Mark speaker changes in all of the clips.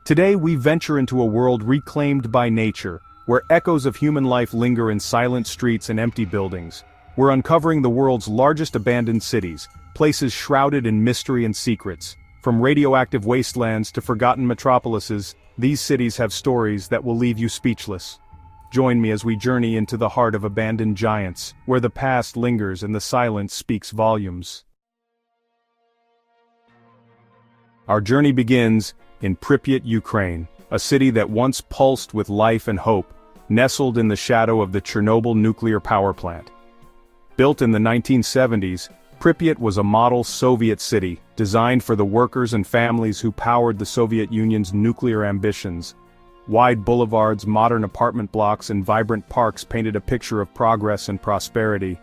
Speaker 1: Today we venture into a world reclaimed by nature, where echoes of human life linger in silent streets and empty buildings. We're uncovering the world's largest abandoned cities, places shrouded in mystery and secrets. From radioactive wastelands to forgotten metropolises, these cities have stories that will leave you speechless. Join me as we journey into the heart of abandoned giants, where the past lingers and the silence speaks volumes. Our journey begins in Pripyat, Ukraine, a city that once pulsed with life and hope, nestled in the shadow of the Chernobyl nuclear power plant. Built in the 1970s, Pripyat was a model Soviet city, designed for the workers and families who powered the Soviet Union's nuclear ambitions. Wide boulevards, modern apartment blocks, and vibrant parks painted a picture of progress and prosperity.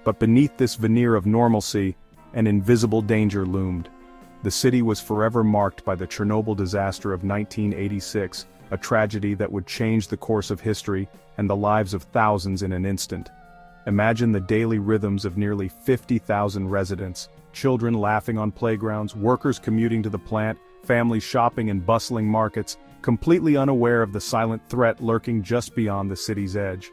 Speaker 1: But beneath this veneer of normalcy, an invisible danger loomed. The city was forever marked by the Chernobyl disaster of 1986, a tragedy that would change the course of history and the lives of thousands in an instant. Imagine the daily rhythms of nearly 50,000 residents, children laughing on playgrounds, workers commuting to the plant, families shopping in bustling markets, completely unaware of the silent threat lurking just beyond the city's edge.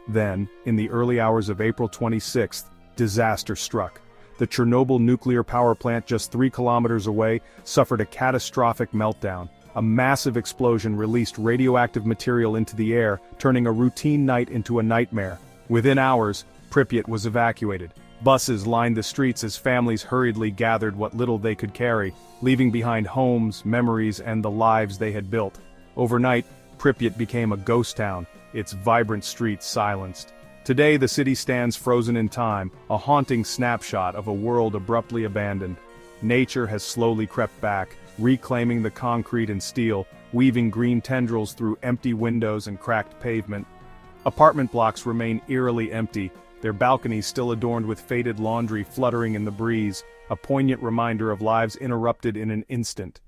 Speaker 1: Then, in the early hours of April 26th, disaster struck. The Chernobyl nuclear power plant just 3 kilometers away suffered a catastrophic meltdown. A massive explosion released radioactive material into the air, turning a routine night into a nightmare. Within hours, Pripyat was evacuated. Buses lined the streets as families hurriedly gathered what little they could carry, leaving behind homes, memories, and the lives they had built. Overnight, Pripyat became a ghost town, its vibrant streets silenced. Today the city stands frozen in time, a haunting snapshot of a world abruptly abandoned. Nature has slowly crept back, reclaiming the concrete and steel, weaving green tendrils through empty windows and cracked pavement. Apartment blocks remain eerily empty, their balconies still adorned with faded laundry fluttering in the breeze, a poignant reminder of lives interrupted in an instant.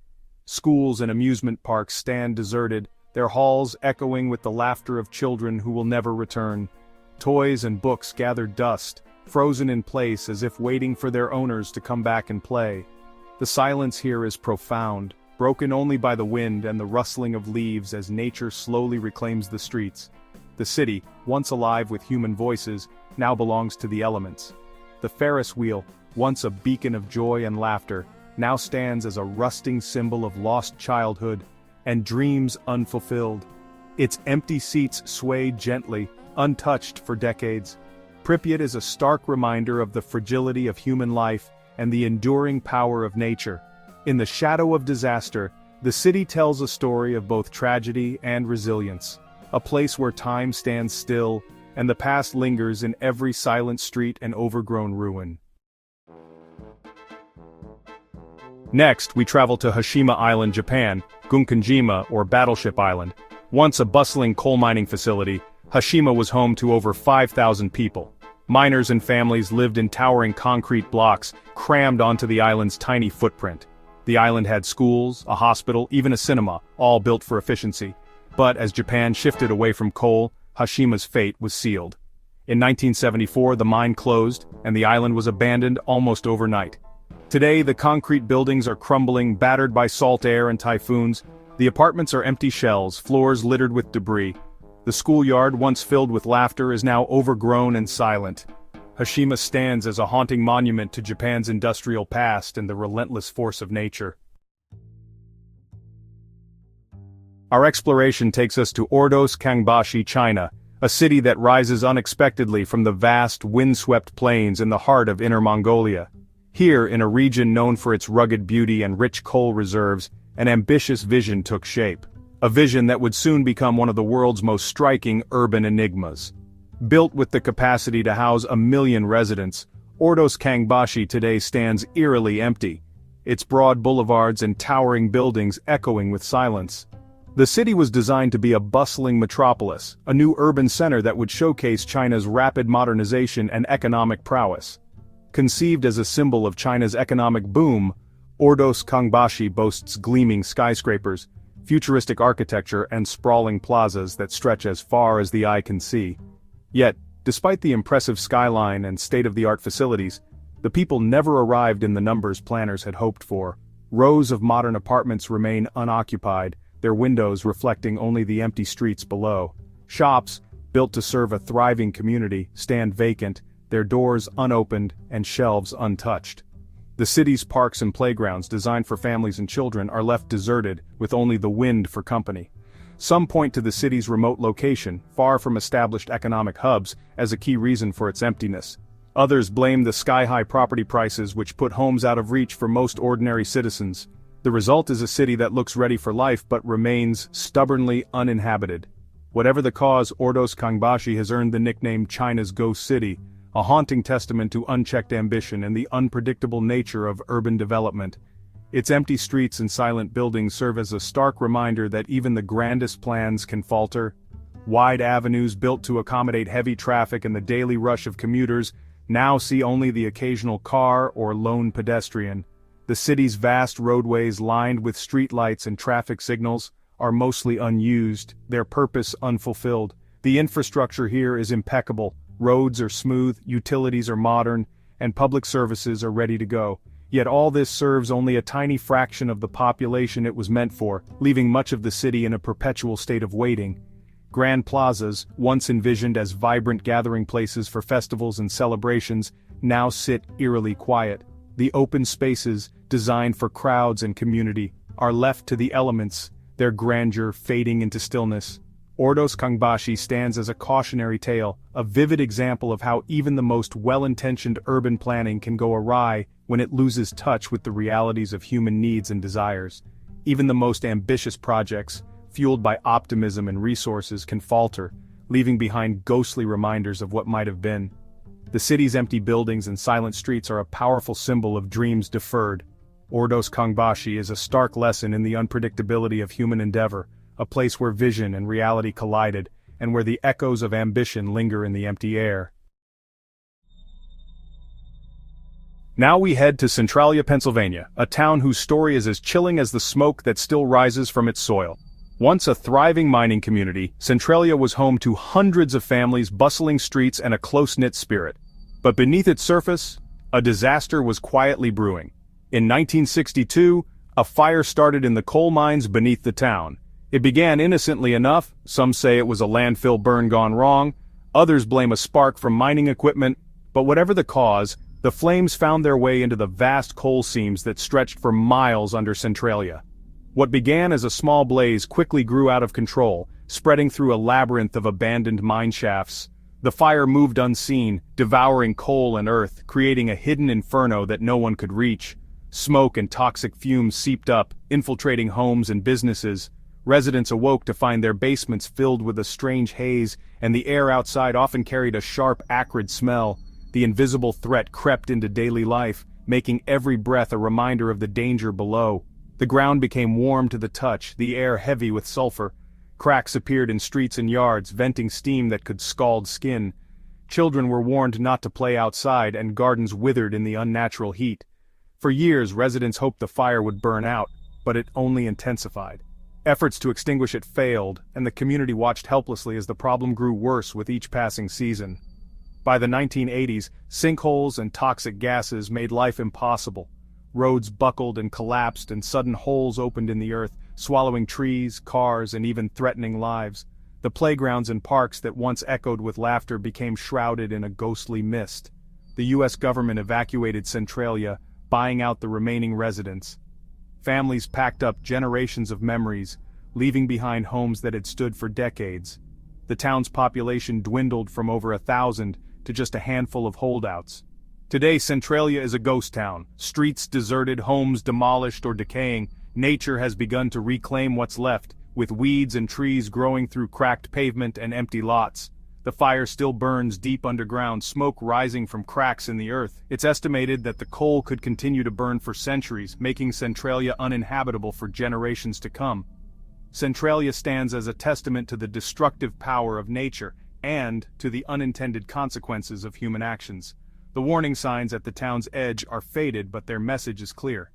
Speaker 1: Schools and amusement parks stand deserted, their halls echoing with the laughter of children who will never return. Toys and books gather dust, frozen in place as if waiting for their owners to come back and play. The silence here is profound, broken only by the wind and the rustling of leaves as nature slowly reclaims the streets. The city, once alive with human voices, now belongs to the elements. The Ferris wheel, once a beacon of joy and laughter, now stands as a rusting symbol of lost childhood and dreams unfulfilled. Its empty seats sway gently, untouched for decades. Pripyat is a stark reminder of the fragility of human life and the enduring power of nature. In the shadow of disaster, the city tells a story of both tragedy and resilience. A place where time stands still, and the past lingers in every silent street and overgrown ruin. Next, we travel to Hashima Island, Japan, Gunkanjima or Battleship Island. Once a bustling coal mining facility, Hashima was home to over 5,000 people. Miners and families lived in towering concrete blocks, crammed onto the island's tiny footprint. The island had schools, a hospital, even a cinema, all built for efficiency. But as Japan shifted away from coal, Hashima's fate was sealed. In 1974 the mine closed, and the island was abandoned almost overnight. Today the concrete buildings are crumbling, battered by salt air and typhoons. The apartments are empty shells, floors littered with debris. The schoolyard, once filled with laughter, is now overgrown and silent. Hashima stands as a haunting monument to Japan's industrial past and the relentless force of nature. Our exploration takes us to Ordos, Kangbashi, China, a city that rises unexpectedly from the vast, windswept plains in the heart of Inner Mongolia. Here, in a region known for its rugged beauty and rich coal reserves, an ambitious vision took shape. A vision that would soon become one of the world's most striking urban enigmas. Built with the capacity to house 1 million residents, Ordos Kangbashi today stands eerily empty, its broad boulevards and towering buildings echoing with silence. The city was designed to be a bustling metropolis, a new urban center that would showcase China's rapid modernization and economic prowess. Conceived as a symbol of China's economic boom, Ordos Kangbashi boasts gleaming skyscrapers, futuristic architecture and sprawling plazas that stretch as far as the eye can see. Yet, despite the impressive skyline and state-of-the-art facilities, the people never arrived in the numbers planners had hoped for. Rows of modern apartments remain unoccupied, their windows reflecting only the empty streets below. Shops, built to serve a thriving community, stand vacant, their doors unopened and shelves untouched. The city's parks and playgrounds designed for families and children are left deserted, with only the wind for company. Some point to the city's remote location, far from established economic hubs, as a key reason for its emptiness. Others blame the sky-high property prices which put homes out of reach for most ordinary citizens. The result is a city that looks ready for life but remains stubbornly uninhabited. Whatever the cause, Ordos Kangbashi has earned the nickname China's Ghost City, a haunting testament to unchecked ambition and the unpredictable nature of urban development. Its empty streets and silent buildings serve as a stark reminder that even the grandest plans can falter. Wide avenues built to accommodate heavy traffic and the daily rush of commuters now see only the occasional car or lone pedestrian. The city's vast roadways lined with streetlights and traffic signals are mostly unused, their purpose unfulfilled. The infrastructure here is impeccable, roads are smooth, utilities are modern, and public services are ready to go. Yet all this serves only a tiny fraction of the population it was meant for, leaving much of the city in a perpetual state of waiting. Grand plazas, once envisioned as vibrant gathering places for festivals and celebrations, now sit eerily quiet. The open spaces, designed for crowds and community, are left to the elements, their grandeur fading into stillness. Ordos Kangbashi stands as a cautionary tale, a vivid example of how even the most well-intentioned urban planning can go awry when it loses touch with the realities of human needs and desires. Even the most ambitious projects, fueled by optimism and resources, can falter, leaving behind ghostly reminders of what might have been. The city's empty buildings and silent streets are a powerful symbol of dreams deferred. Ordos Kangbashi is a stark lesson in the unpredictability of human endeavor, a place where vision and reality collided, and where the echoes of ambition linger in the empty air. Now we head to Centralia, Pennsylvania, a town whose story is as chilling as the smoke that still rises from its soil. Once a thriving mining community, Centralia was home to hundreds of families, bustling streets, and a close-knit spirit. But beneath its surface, a disaster was quietly brewing. In 1962, a fire started in the coal mines beneath the town. It began innocently enough, some say it was a landfill burn gone wrong, others blame a spark from mining equipment, but whatever the cause, the flames found their way into the vast coal seams that stretched for miles under Centralia. What began as a small blaze quickly grew out of control, spreading through a labyrinth of abandoned mine shafts. The fire moved unseen, devouring coal and earth, creating a hidden inferno that no one could reach. Smoke and toxic fumes seeped up, infiltrating homes and businesses. Residents awoke to find their basements filled with a strange haze, and the air outside often carried a sharp, acrid smell. The invisible threat crept into daily life, making every breath a reminder of the danger below. The ground became warm to the touch, the air heavy with sulfur. Cracks appeared in streets and yards, venting steam that could scald skin. Children were warned not to play outside, and gardens withered in the unnatural heat. For years, residents hoped the fire would burn out, but it only intensified. Efforts to extinguish it failed, and the community watched helplessly as the problem grew worse with each passing season. By the 1980s, sinkholes and toxic gases made life impossible. Roads buckled and collapsed, and sudden holes opened in the earth, swallowing trees, cars, and even threatening lives. The playgrounds and parks that once echoed with laughter became shrouded in a ghostly mist. The U.S. government evacuated Centralia, buying out the remaining residents. Families packed up generations of memories, leaving behind homes that had stood for decades. The town's population dwindled from over 1,000 to just a handful of holdouts. Today, Centralia is a ghost town, streets deserted, homes demolished or decaying. Nature has begun to reclaim what's left, with weeds and trees growing through cracked pavement and empty lots. The fire still burns deep underground, smoke rising from cracks in the earth. It's estimated that the coal could continue to burn for centuries, making Centralia uninhabitable for generations to come. Centralia stands as a testament to the destructive power of nature, and to the unintended consequences of human actions. The warning signs at the town's edge are faded, but their message is clear.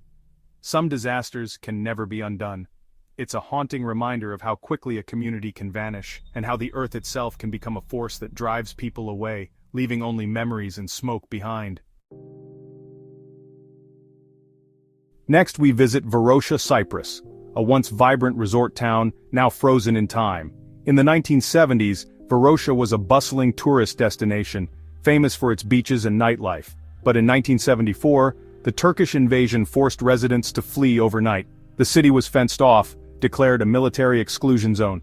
Speaker 1: Some disasters can never be undone. It's a haunting reminder of how quickly a community can vanish, and how the earth itself can become a force that drives people away, leaving only memories and smoke behind. Next we visit Varosha, Cyprus, a once vibrant resort town, now frozen in time. In the 1970s, Varosha was a bustling tourist destination, famous for its beaches and nightlife. But in 1974, the Turkish invasion forced residents to flee overnight. The city was fenced off, declared a military exclusion zone.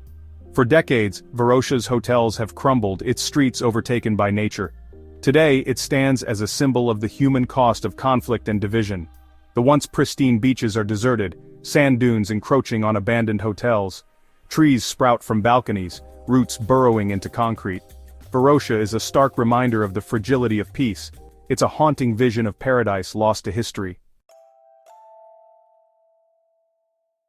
Speaker 1: For decades, Varosha's hotels have crumbled, its streets overtaken by nature. Today, it stands as a symbol of the human cost of conflict and division. The once pristine beaches are deserted, sand dunes encroaching on abandoned hotels. Trees sprout from balconies, roots burrowing into concrete. Varosha is a stark reminder of the fragility of peace. It's a haunting vision of paradise lost to history.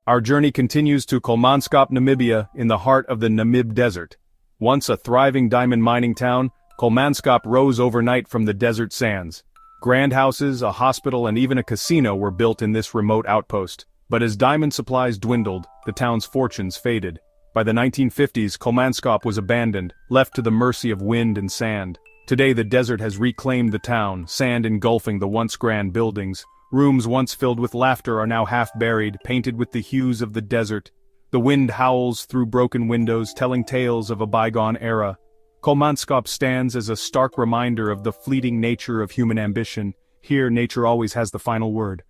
Speaker 1: Our journey continues to Kolmanskop, Namibia, in the heart of the Namib Desert. Once a thriving diamond mining town, Kolmanskop rose overnight from the desert sands. Grand houses, a hospital and even a casino were built in this remote outpost. But as diamond supplies dwindled, the town's fortunes faded. By the 1950s, Kolmanskop was abandoned, left to the mercy of wind and sand. Today the desert has reclaimed the town, sand engulfing the once grand buildings. Rooms once filled with laughter are now half-buried, painted with the hues of the desert. The wind howls through broken windows, telling tales of a bygone era. Kolmanskop stands as a stark reminder of the fleeting nature of human ambition. Here, nature always has the final word.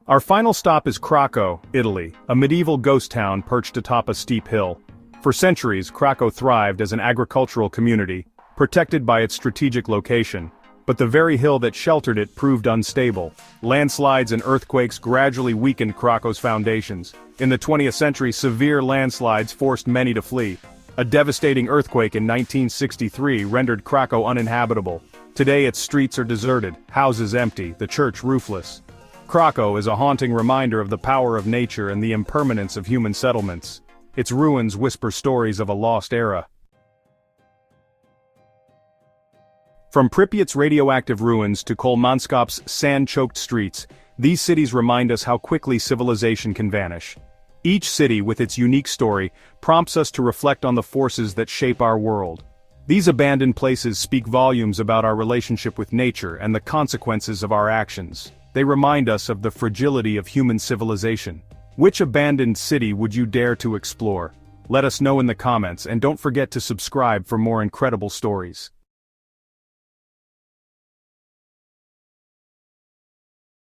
Speaker 1: Our final stop is Krakow, Italy, a medieval ghost town perched atop a steep hill. For centuries, Krakow thrived as an agricultural community, protected by its strategic location. But the very hill that sheltered it proved unstable. Landslides and earthquakes gradually weakened Krakow's foundations. In the 20th century, severe landslides forced many to flee. A devastating earthquake in 1963 rendered Krakow uninhabitable. Today its streets are deserted, houses empty, the church roofless. Krakow is a haunting reminder of the power of nature and the impermanence of human settlements. Its ruins whisper stories of a lost era. From Pripyat's radioactive ruins to Kolmanskop's sand-choked streets, these cities remind us how quickly civilization can vanish. Each city, with its unique story, prompts us to reflect on the forces that shape our world. These abandoned places speak volumes about our relationship with nature and the consequences of our actions. They remind us of the fragility of human civilization. Which abandoned city would you dare to explore? Let us know in the comments, and don't forget to subscribe for more incredible stories.